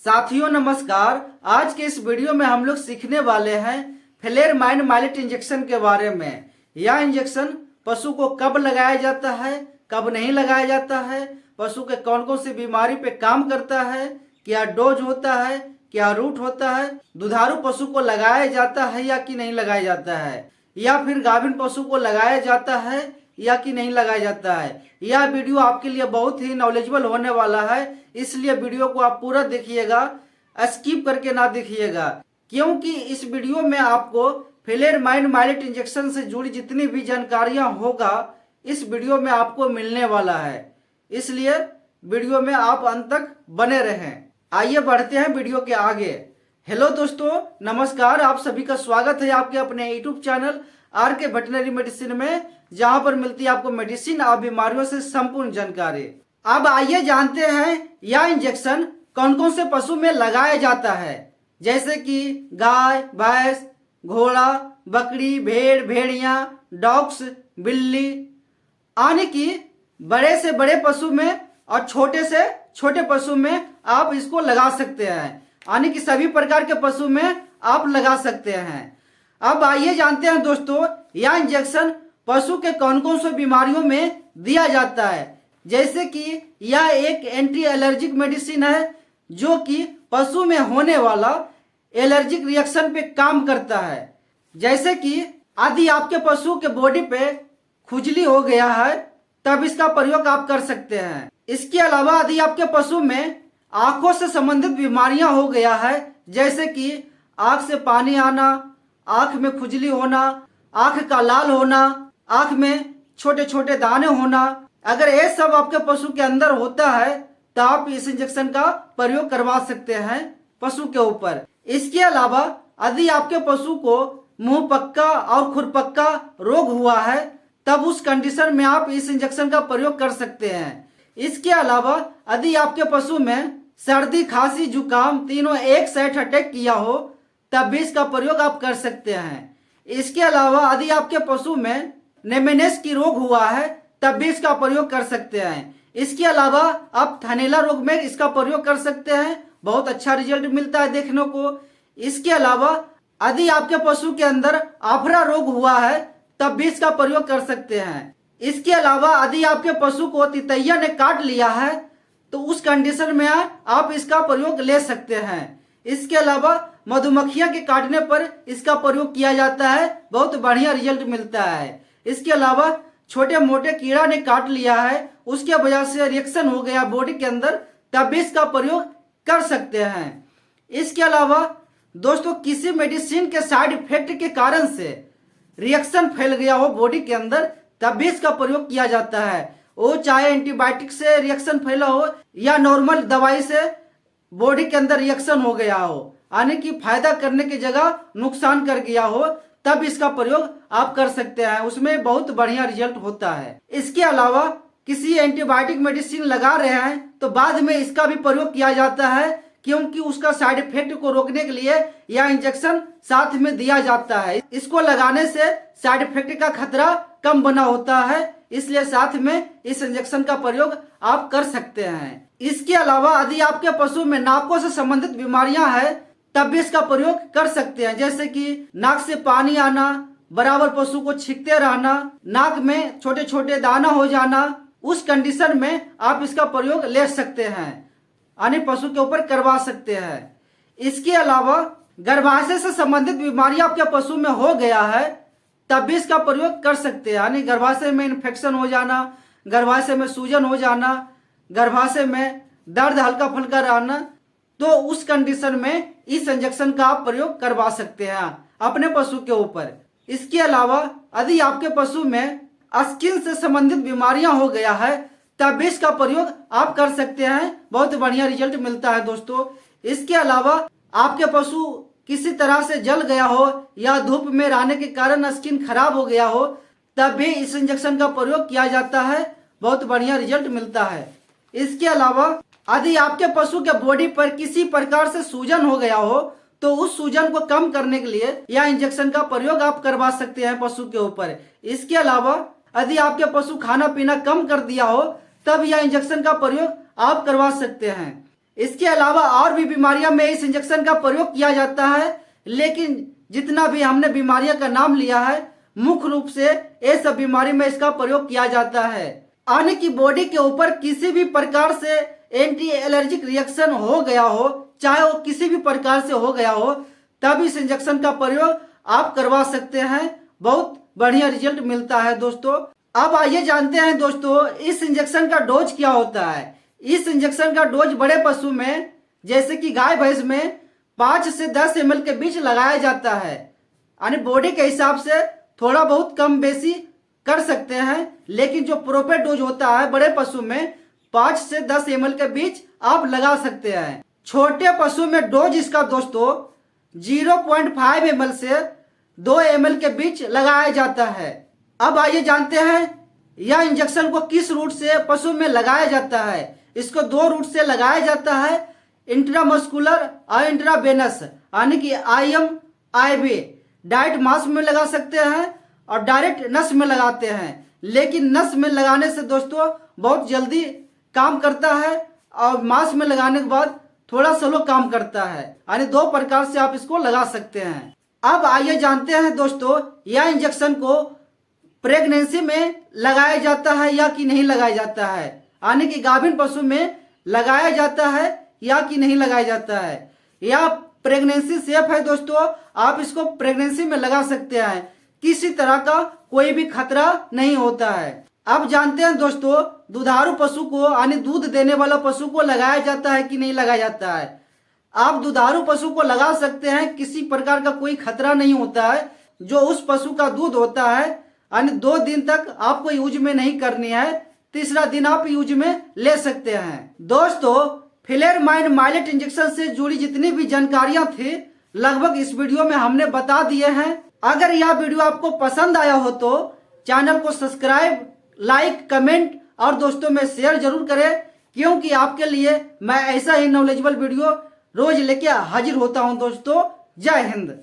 साथियों नमस्कार। आज के इस वीडियो में हम लोग सीखने वाले हैं फ्लेरमाइन माइलेट इंजेक्शन के बारे में। यह इंजेक्शन पशु को कब लगाया जाता है, कब नहीं लगाया जाता है, पशु के कौन कौन सी बीमारी पे काम करता है, क्या डोज होता है, क्या रूट होता है, दुधारू पशु को लगाया जाता है या कि नहीं लगाया जाता है, या फिर गाभिन पशु को लगाया जाता है या कि नहीं लगाया जाता है। यह वीडियो आपके लिए बहुत ही नॉलेजेबल होने वाला है, इसलिए वीडियो को आप पूरा देखिएगा, स्किप करके ना देखिएगा, क्योंकि इस वीडियो में आपको फ्लेरमाइन माइलेट इंजेक्शन से जुड़ी जितनी भी जानकारियां होगा इस वीडियो में आपको मिलने वाला है, इसलिए वीडियो में आप अंत तक बने रहें। आइए बढ़ते हैं वीडियो के आगे। हेलो दोस्तों नमस्कार, आप सभी का स्वागत है आपके अपने यूट्यूब चैनल आर के वेटनरी मेडिसिन में, जहां पर मिलती है आपको मेडिसिन और बीमारियों से संपूर्ण जानकारी। अब आइए जानते हैं यह इंजेक्शन कौन कौन से पशु में लगाया जाता है, जैसे कि गाय, भैंस, घोड़ा, बकरी, भेड़, भेड़िया, डॉग्स, बिल्ली, यानी कि बड़े से बड़े पशु में और छोटे से छोटे पशु में आप इसको लगा सकते हैं, यानी कि सभी प्रकार के पशु में आप लगा सकते हैं। अब आइए जानते हैं दोस्तों यह इंजेक्शन पशु के कौन कौन से बीमारियों में दिया जाता है। जैसे कि यह एक एंटी एलर्जिक मेडिसिन है जो कि पशु में होने वाला एलर्जिक रिएक्शन पे काम करता है। जैसे कि यदि आपके पशु के बॉडी पे खुजली हो गया है तब इसका प्रयोग आप कर सकते हैं। इसके अलावा यदि आपके पशु में आंखों से संबंधित बीमारियां हो गया है, जैसे कि आंख से पानी आना, आंख में खुजली होना, आंख का लाल होना, आंख में छोटे छोटे दाने होना, अगर ये सब आपके पशु के अंदर होता है तो आप इस इंजेक्शन का प्रयोग करवा सकते हैं पशु के ऊपर। इसके अलावा यदि आपके पशु को मुंह पक्का और खुरपक्का रोग हुआ है तब उस कंडीशन में आप इस इंजेक्शन का प्रयोग कर सकते हैं। इसके अलावा यदि आपके पशु में सर्दी, खांसी, जुकाम तीनों एक साथ अटैक किया हो तब भी इसका प्रयोग आप कर सकते हैं। इसके अलावा यदि आपके पशु में नेमेनेस की रोग हुआ है तब भी इसका प्रयोग कर सकते हैं। इसके अलावा आप थैलेला रोग में इसका प्रयोग कर सकते हैं, बहुत अच्छा रिजल्ट मिलता है देखने को। इसके अलावा यदि आपके पशु के अंदर आफरा रोग हुआ है तब भी इसका प्रयोग कर सकते हैं। इसके अलावा यदि आपके पशु को तितैया ने काट लिया है तो उस कंडीशन में आप इसका प्रयोग ले सकते हैं। इसके अलावा मधुमक्खियां के काटने पर इसका प्रयोग किया जाता है, बहुत बढ़िया रिजल्ट मिलता है। इसके अलावा छोटे मोटे कीड़ा ने काट लिया है, उसके वजह से रिएक्शन हो गया बॉडी के अंदर, तब भी इसका प्रयोग कर सकते हैं। इसके अलावा दोस्तों किसी मेडिसिन के साइड इफेक्ट के कारण से रिएक्शन फैल गया हो बॉडी के अंदर तब भी इसका प्रयोग किया जाता है। वो चाहे एंटीबायोटिक से रिएक्शन फैला हो या नॉर्मल दवाई से बॉडी के अंदर रिएक्शन हो गया हो, यानी कि फायदा करने की जगह नुकसान कर गया हो, तब इसका प्रयोग आप कर सकते हैं, उसमें बहुत बढ़िया रिजल्ट होता है। इसके अलावा किसी एंटीबायोटिक मेडिसिन लगा रहे हैं तो बाद में इसका भी प्रयोग किया जाता है, क्योंकि उसका साइड इफेक्ट को रोकने के लिए यह इंजेक्शन साथ में दिया जाता है। इसको लगाने से साइड इफेक्ट का खतरा कम बना होता है, इसलिए साथ में इस इंजेक्शन का प्रयोग आप कर सकते हैं। इसके अलावा यदि आपके पशु में नाकों से संबंधित बीमारियां हैं तब भी इसका प्रयोग कर सकते हैं, जैसे कि नाक से पानी आना, बराबर पशु को छींकते रहना, नाक में छोटे छोटे दाना हो जाना, उस कंडीशन में आप इसका प्रयोग ले सकते हैं, यानी पशु के ऊपर करवा सकते हैं। इसके अलावा गर्भाशय से संबंधित बीमारी आपके पशु में हो गया है तब भी इसका प्रयोग कर सकते हैं, यानी गर्भाशय में इन्फेक्शन हो जाना, गर्भाशय में सूजन हो जाना, गर्भाशय में दर्द हल्का फुल्का रहना, तो उस कंडीशन में इस इंजेक्शन का आप प्रयोग करवा सकते हैं अपने पशु के ऊपर। इसके अलावा यदि आपके पशु में स्किन से संबंधित बीमारियां हो गया है तब भी इसका प्रयोग आप कर सकते हैं, बहुत बढ़िया रिजल्ट मिलता है दोस्तों। इसके अलावा आपके पशु किसी तरह से जल गया हो या धूप में रहने के कारण स्किन खराब हो गया हो तब भी इस इंजेक्शन का प्रयोग किया जाता है, बहुत बढ़िया रिजल्ट मिलता है। इसके अलावा यदि आपके पशु के बॉडी पर किसी प्रकार से सूजन हो गया हो तो उस सूजन को कम करने के लिए यह इंजेक्शन का प्रयोग आप करवा सकते हैं पशु के ऊपर। इसके अलावा यदि आपके पशु खाना पीना कम कर दिया हो तब यह इंजेक्शन का प्रयोग आप करवा सकते हैं। इसके अलावा और भी बीमारियों में इस इंजेक्शन का प्रयोग किया जाता है, लेकिन जितना भी हमने बीमारियों का नाम लिया है मुख्य रूप से ये सब बीमारी में इसका प्रयोग किया जाता है। यानी कि बॉडी के ऊपर किसी भी प्रकार से एंटी एलर्जिक रिएक्शन हो गया हो, चाहे वो किसी भी प्रकार से हो गया हो, तब इस इंजेक्शन का प्रयोग आप करवा सकते हैं। बहुत बढ़िया रिजल्ट मिलता है दोस्तों। अब आइए जानते हैं दोस्तों इस इंजेक्शन का डोज क्या होता है। इस इंजेक्शन का डोज बड़े पशु में जैसे कि गाय भैंस में 5 से 10 ml के बीच लगाया जाता है। यानी बॉडी के हिसाब से थोड़ा बहुत कम बेसी कर सकते हैं, लेकिन जो प्रॉपर डोज होता है बड़े पशु में 5 से 10 ml के बीच आप लगा सकते हैं। छोटे पशु में डोज इसका दोस्तों 0.5 ml से 2 ml के बीच लगाया जाता है। अब आइए जानते हैं यह इंजेक्शन को किस रूट से पशु में लगाया जाता है। इसको 2 रूट से लगाया जाता है, इंट्रामस्कुलर और इंट्रावेनस, यानी कि IM IV। डायरेक्ट मांस में लगा सकते हैं और डायरेक्ट नस में लगाते हैं, लेकिन नस में लगाने से दोस्तों बहुत जल्दी काम करता है और मांस में लगाने के बाद थोड़ा स्लो काम करता है। यानी 2 प्रकार से आप इसको लगा सकते हैं। अब आइए जानते हैं दोस्तों यह इंजेक्शन को प्रेगनेंसी में लगाया जाता है या कि नहीं लगाया जाता है, यानी कि गाभिन पशु में लगाया जाता है या कि नहीं लगाया जाता है। यह प्रेगनेंसी सेफ है दोस्तों, आप इसको प्रेगनेंसी में लगा सकते हैं, किसी तरह का कोई भी खतरा नहीं होता है। अब जानते हैं दोस्तों दुधारू पशु को यानी दूध देने वाला पशु को लगाया जाता है कि नहीं लगाया जाता है। आप दुधारू पशु को लगा सकते हैं, किसी प्रकार का कोई खतरा नहीं होता है। जो उस पशु का दूध होता है यानी 2 दिन तक आपको यूज में नहीं करनी है, तीसरा दिन आप यूज में ले सकते हैं। दोस्तों फ्लेरमाइन माइलेट इंजेक्शन से जुड़ी जितनी भी जानकारियां थी लगभग इस वीडियो में हमने बता दिए हैं। अगर यह वीडियो आपको पसंद आया हो तो चैनल को सब्सक्राइब, लाइक, कमेंट और दोस्तों में शेयर जरूर करें, क्योंकि आपके लिए मैं ऐसा ही नॉलेजेबल वीडियो रोज लेके हाजिर होता हूं दोस्तों। जय हिंद।